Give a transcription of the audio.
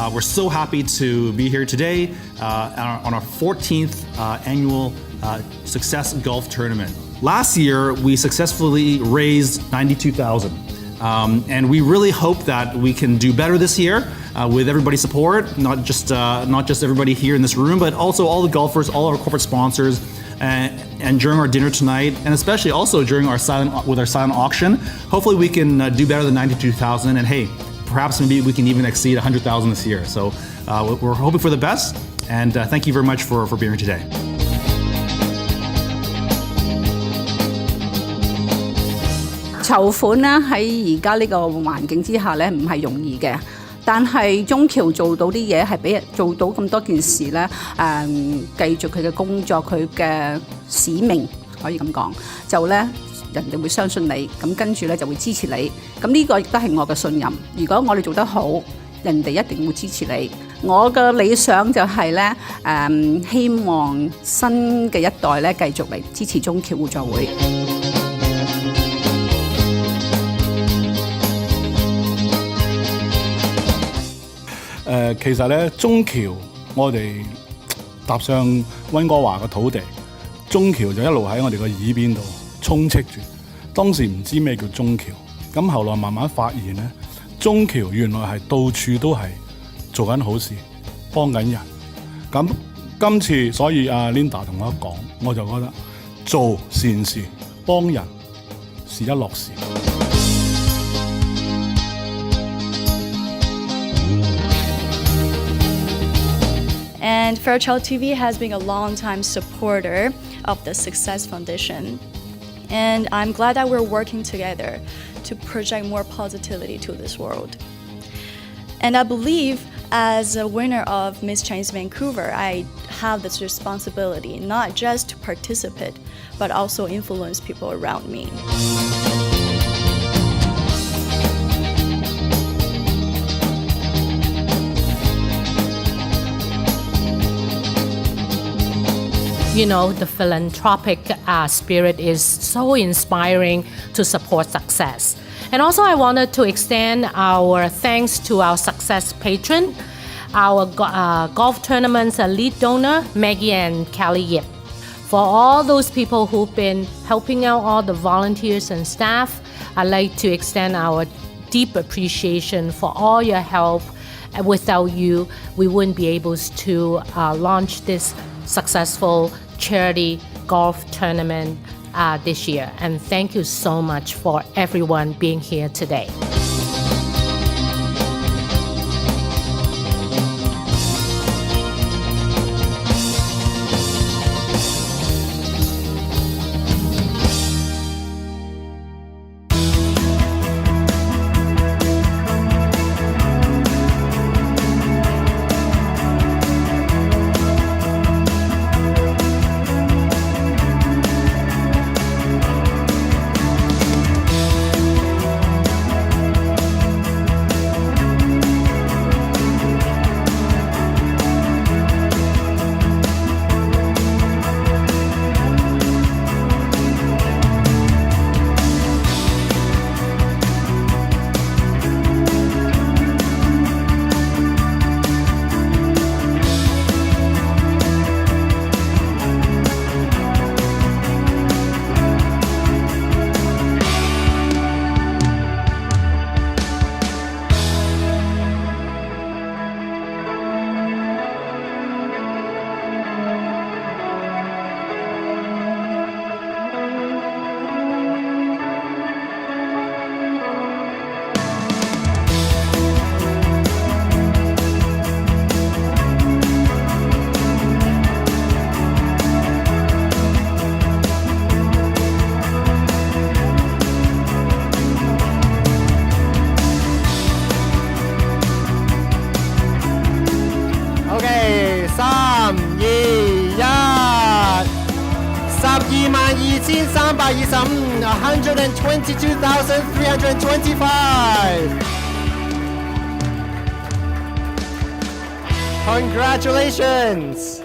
We're so happy to be here today on our 14th annual Success Golf Tournament. Last year, we successfully raised $92,000. And we really hope that we can do better this year with everybody's support, not just everybody here in this room, but also all the golfers, all our corporate sponsors, and during our dinner tonight, and especially also during our silent auction. Hopefully we can do better than $92,000, and hey, perhaps maybe we can even exceed $100,000 this year. So we're hoping for the best, and thank you very much for being here today. 籌款咧喺而家呢個環境之下咧唔係容易嘅，但係中僑做到啲嘢係俾人做到咁多件事咧，繼續佢嘅工作，佢嘅使命可以咁講，就咧人哋會相信你，咁跟住咧就會支持你，咁呢個亦都係我嘅信任。如果我哋做得好，人哋一定會支持你。我嘅理想就係咧，希望新嘅一代咧繼續嚟支持中僑互助會。其實咧，中僑我哋踏上溫哥華嘅土地，中僑就一路喺我哋個耳邊度充斥住。當時唔知咩叫中僑，咁後來慢慢發現咧，中僑原來係到處都係做緊好事，幫緊人。咁今次所以阿 Linda 同我講，我就覺得做善事、幫人是一樂事。And Fairchild TV has been a long-time supporter of the S.U.C.C.E.S.S Foundation. And I'm glad that we're working together to project more positivity to this world. And I believe as a winner of Miss Chinese Vancouver, I have this responsibility not just to participate, but also influence people around me. You know, the philanthropic spirit is so inspiring to support success. And also I wanted to extend our thanks to our success patron, our golf tournament's lead donor, Maggie and Kelly Yip. For all those people who've been helping out all the volunteers and staff, I'd like to extend our deep appreciation for all your help. Without you, we wouldn't be able to launch this successful charity golf tournament this year. And thank you so much for everyone being here today. $122,325. Congratulations!